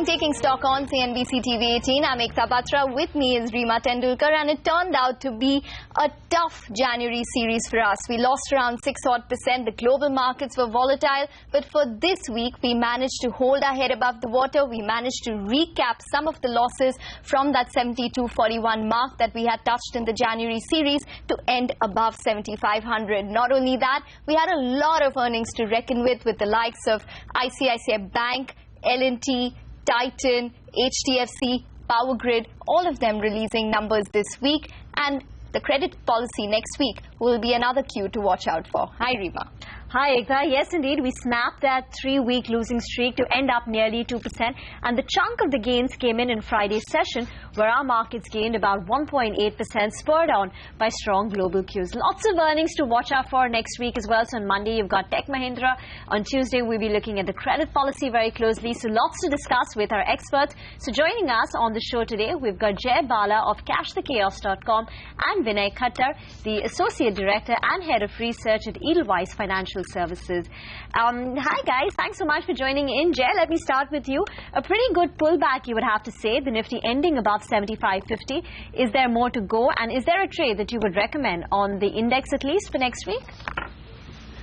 taking stock on CNBC TV 18. I'm Ekta, Batra. With me is Reema, Tendulkar, and it turned out to be a tough January series for us. We lost around 6%. The global markets were volatile, but for this week, we managed to hold our head above the water. We managed to recap some of the losses from that 72.41 mark that we had touched in the January series to end above 7,500. Not only that, we had a lot of earnings to reckon with the likes of ICICI Bank, L&T, Titan, HDFC, Power Grid, all of them releasing numbers this week, and the credit policy next week will be another cue to watch out for. Hi, Reema. Hi, Ekta. Yes, indeed, we snapped that 3-week losing streak to end up nearly 2%, and the chunk of the gains came in Friday's session, where our markets gained about 1.8%, spurred on by strong global cues. Lots of earnings to watch out for next week as well. So on Monday, you've got Tech Mahindra. On Tuesday, we'll be looking at the credit policy very closely. So lots to discuss with our experts. So joining us on the show today, we've got Bala of CashTheChaos.com and Vinay, Khattar, the Associate Director and Head of Research at Edelweiss Financial Services. Hi guys, thanks so much for joining in. Jay, let me start with you. A pretty good pullback, you would have to say, the Nifty ending above 75.50. Is there more to go, and is there a trade that you would recommend on the index at least for next week?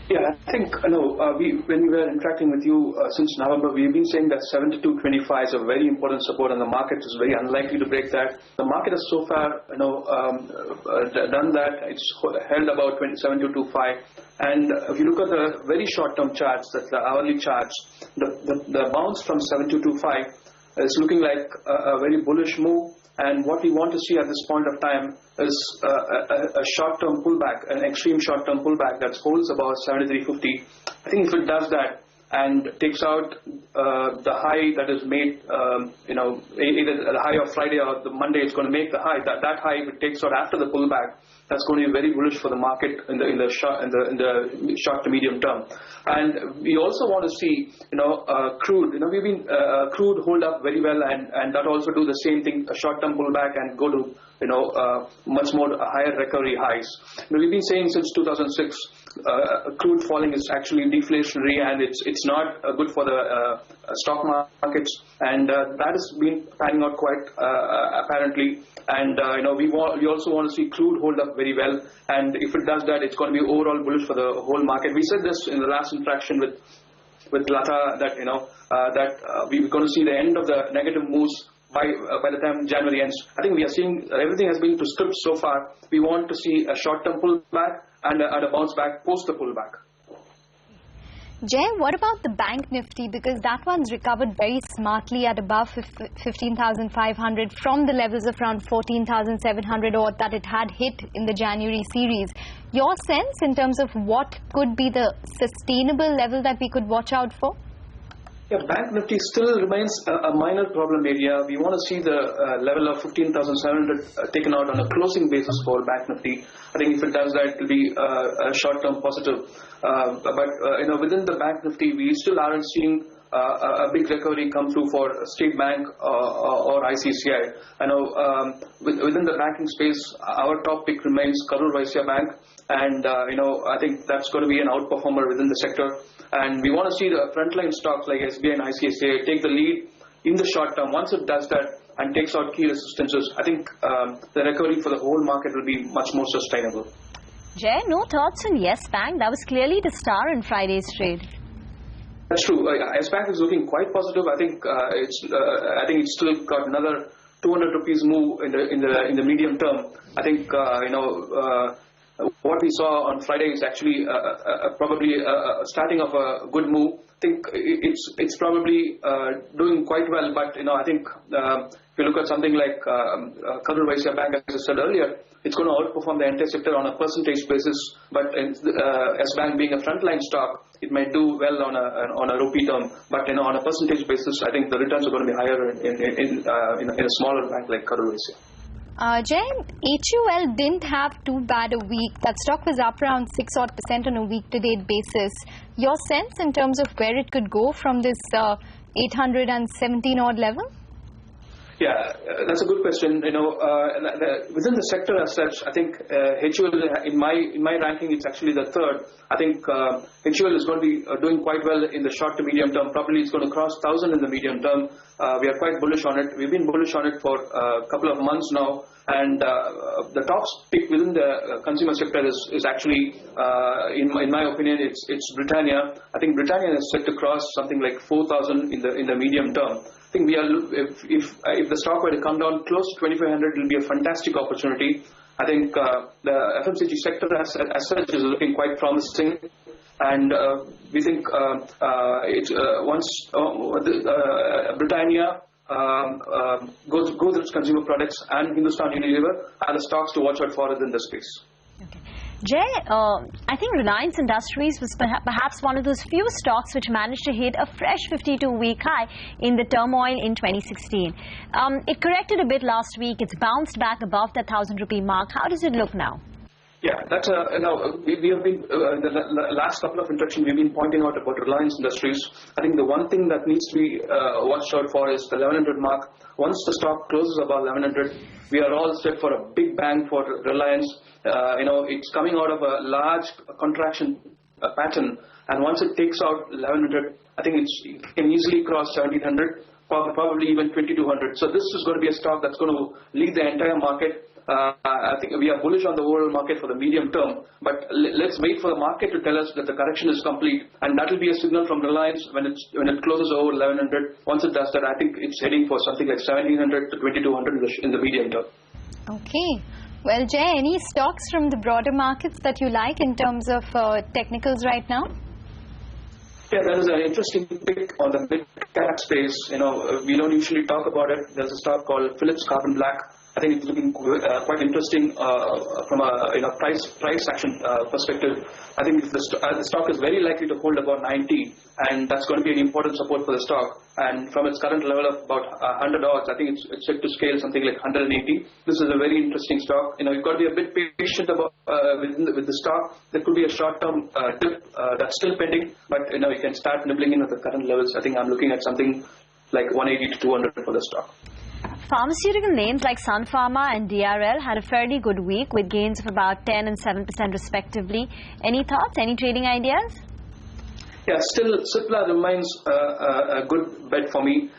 Yeah, I think, when we were interacting with you since November, we've been saying that 72.25 is a very important support, and the market is very unlikely to break that. The market has so far, done that. It's held about 72.25. And if you look at the very short-term charts, that's the hourly charts, the bounce from 72.25 is looking like a very bullish move. And what we want to see at this point of time is a short-term pullback, an extreme short-term pullback that holds about 73.50. I think if it does that and takes out the high that is made, either the high of Friday or the Monday, it's going to make the high. That high, if it takes out after the pullback, that's going to be very bullish for the market in the short to medium term. And we also want to see, crude. We've been crude hold up very well, and that also do the same thing, a short-term pullback and go to much more higher recovery highs. We've been saying since 2006, crude falling is actually deflationary, and it's not good for the stock markets, and that has been panning out quite apparently. And we also want to see crude hold up very well, and if it does that, it's going to be overall bullish for the whole market. We said this in the last interaction with Batra that we're going to see the end of the negative moves by the time January ends. I think we are seeing everything has been to script so far. We want to see a short-term pullback and a bounce back post the pullback. Jay, what about the bank Nifty? Because that one's recovered very smartly at above 15,500 from the levels of around 14,700 or that it had hit in the January series. Your sense in terms of what could be the sustainable level that we could watch out for? Yeah, Bank Nifty still remains a minor problem area. We want to see the level of 15,700 taken out on a closing basis for Bank Nifty. I think if it does that, it will be a short-term positive. But within the Bank Nifty, we still aren't seeing a big recovery come through for State Bank or ICICI. I know within the banking space, our top pick remains Khattar Bank, and I think that's going to be an outperformer within the sector. And we want to see the frontline stocks like SBI and ICICI take the lead in the short term. Once it does that and takes out key resistances, I think the recovery for the whole market will be much more sustainable. Jay, no thoughts on Yes Bank? That was clearly the star in Friday's trade. That's true. Yes Bank is looking quite positive. I think it's still got another 200 rupees move in the medium term. I think what we saw on Friday is actually probably starting of a good move. I think it's probably doing quite well, but I think if you look at something like Khattar Bank, as I said earlier, it's going to outperform the entire sector on a percentage basis. But S Bank being a frontline stock, it might do well on a rupee term. But on a percentage basis, I think the returns are going to be higher in a smaller bank like Khattar. Jay, HUL didn't have too bad a week. That stock was up around 6% on a week-to-date basis. Your sense in terms of where it could go from this 817 odd level? Yeah, that's a good question. Within the sector as such, I think HUL in my ranking, it's actually the third. I think HUL is going to be doing quite well in the short to medium term. Probably it's going to cross 1,000 in the medium term. We are quite bullish on it. We've been bullish on it for a couple of months now. And the top pick within the consumer sector is actually, in my opinion, it's Britannia. I think Britannia is set to cross something like 4,000 in the medium term. I think we are if the stock were to come down close to 2,500, it will be a fantastic opportunity. I think the FMCG sector as such is looking quite promising, and we think once Britannia, Godrej Consumer Products and Hindustan Unilever are the stocks to watch out for within the space. Okay. Jay, I think Reliance Industries was perhaps one of those few stocks which managed to hit a fresh 52-week high in the turmoil in 2016. It corrected a bit last week. It's bounced back above the 1,000 rupee mark. How does it look now? Yeah, that's we have been the last couple of interactions we've been pointing out about Reliance Industries. I think the one thing that needs to be watched out for is the 1,100 mark. Once the stock closes above 1,100, we are all set for a big bang for Reliance. It's coming out of a large contraction pattern, and once it takes out 1,100, I think it can easily cross 1,700, probably even 2,200. So this is going to be a stock that's going to lead the entire market. I think we are bullish on the overall market for the medium term, but let's wait for the market to tell us that the correction is complete, and that will be a signal from Reliance when it closes over 1,100. Once it does that, I think it's heading for something like 1,700 to 2,200 in the medium term. Okay. Well, Jay, any stocks from the broader markets that you like in terms of technicals right now? Yeah, that is an interesting pick on the mid-cap space. We don't usually talk about it. There's a stock called Philips Carbon Black. I think it's looking quite interesting from a price action perspective. I think the stock is very likely to hold about 90, and that's going to be an important support for the stock. And from its current level of about 100 odds, I think it's set to scale something like 180. This is a very interesting stock. You've got to be a bit patient about with the stock. There could be a short-term dip that's still pending, but you can start nibbling in at the current levels. I think I'm looking at something like 180 to 200 for the stock. Pharmaceutical names like Sun Pharma and DRL had a fairly good week with gains of about 10 and 7% respectively. Any thoughts? Any trading ideas? Yeah, still Cipla remains a good bet for me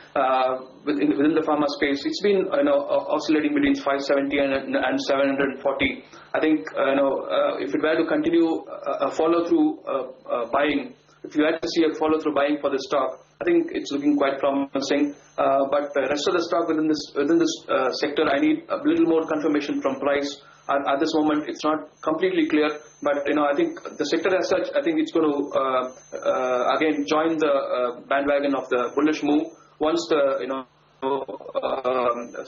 within the pharma space. It's been oscillating between 570 and 740. I think if it were to continue a follow-through buying, if you had to see a follow-through buying for the stock, I think it's looking quite promising. But the rest of the stock within this sector, I need a little more confirmation from price. At this moment, it's not completely clear. But I think the sector as such, I think it's going to again join the bandwagon of the bullish move once the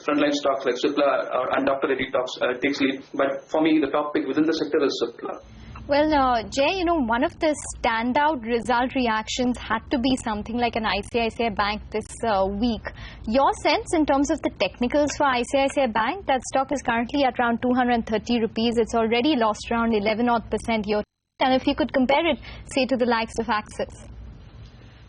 frontline stocks like Cipla and Dr. Reddy takes lead. But for me, the top pick within the sector is Cipla. Well, Jay, one of the standout result reactions had to be something like an ICICI Bank this week. Your sense in terms of the technicals for ICICI Bank? That stock is currently at around 230 rupees. It's already lost around 11% year. And if you could compare it, say, to the likes of Axis.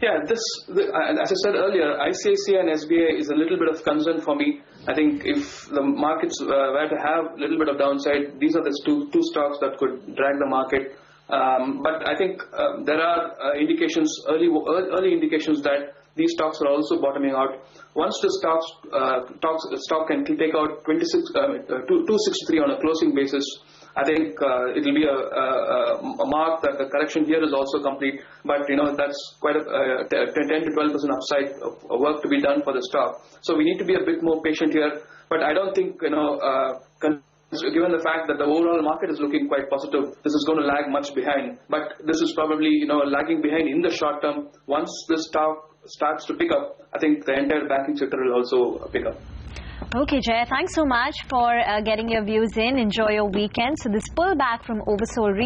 Yeah, as I said earlier, ICICI and SBI is a little bit of concern for me. I think if the markets were to have a little bit of downside, these are the two stocks that could drag the market. But I think there are indications, early indications that these stocks are also bottoming out. Once the stock can take out 263 on a closing basis, I think it will be a mark that the correction here is also complete. But that's quite a 10 to 12% upside of work to be done for the stock. So we need to be a bit more patient here. But I don't think given the fact that the overall market is looking quite positive, this is going to lag much behind. But this is probably lagging behind in the short term. Once this stock starts to pick up, I think the entire banking sector will also pick up. Okay, Jay, thanks so much for getting your views in. Enjoy your weekend. So this pullback from oversold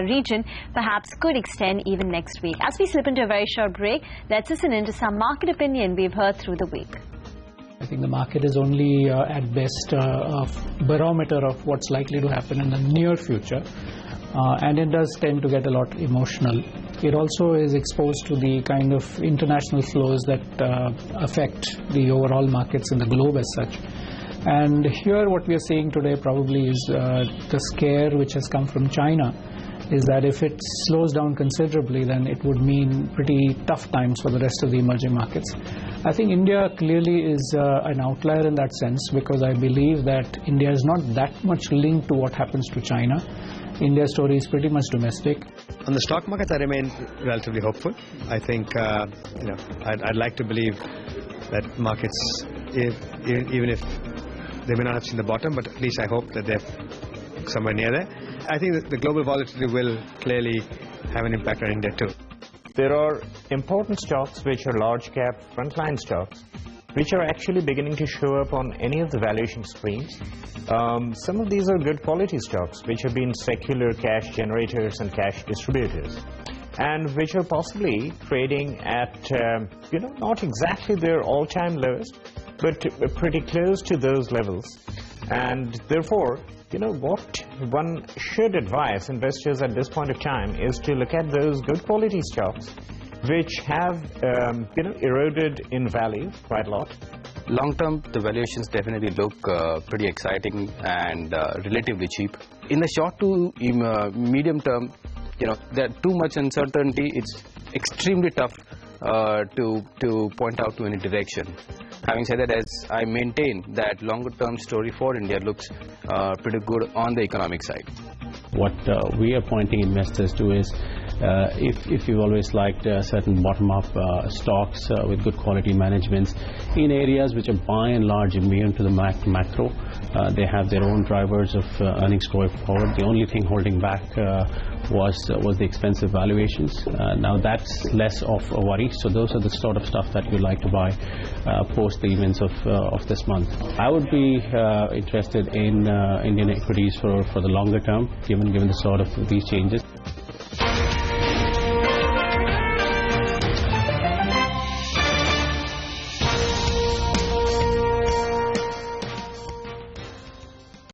region perhaps could extend even next week. As we slip into a very short break, let's listen into some market opinion we've heard through the week. I think the market is only at best a barometer of what's likely to happen in the near future. And it does tend to get a lot emotional. it also is exposed to the kind of international flows that affect the overall markets in the globe as such. And here what we are seeing today probably is the scare which has come from China is that if it slows down considerably, then it would mean pretty tough times for the rest of the emerging markets. I think India clearly is an outlier in that sense, because I believe that India is not that much linked to what happens to China. India's story is pretty much domestic. On the stock markets, I remain relatively hopeful. I think, I'd like to believe that markets, even if they may not have seen the bottom, but at least I hope that they're somewhere near there. I think that the global volatility will clearly have an impact on India too. There are important stocks which are large cap frontline stocks which are actually beginning to show up on any of the valuation screens. Some of these are good quality stocks which have been secular cash generators and cash distributors, and which are possibly trading at not exactly their all-time lowest, but pretty close to those levels. And therefore, what one should advise investors at this point of time is to look at those good quality stocks which have eroded in value quite a lot. Long term, the valuations definitely look pretty exciting and relatively cheap. In the short to medium term, there's too much uncertainty. It's extremely tough to point out to any direction. Having said that, as I maintain that longer term story for India looks pretty good on the economic side. What we are pointing investors to is if you've always liked certain bottom-up stocks with good quality managements in areas which are by and large immune to the macro, they have their own drivers of earnings going forward. The only thing holding back was the expensive valuations. Now that's less of a worry. So those are the sort of stuff that you like to buy post the events of this month. I would be interested in Indian equities for the longer term, given the sort of these changes.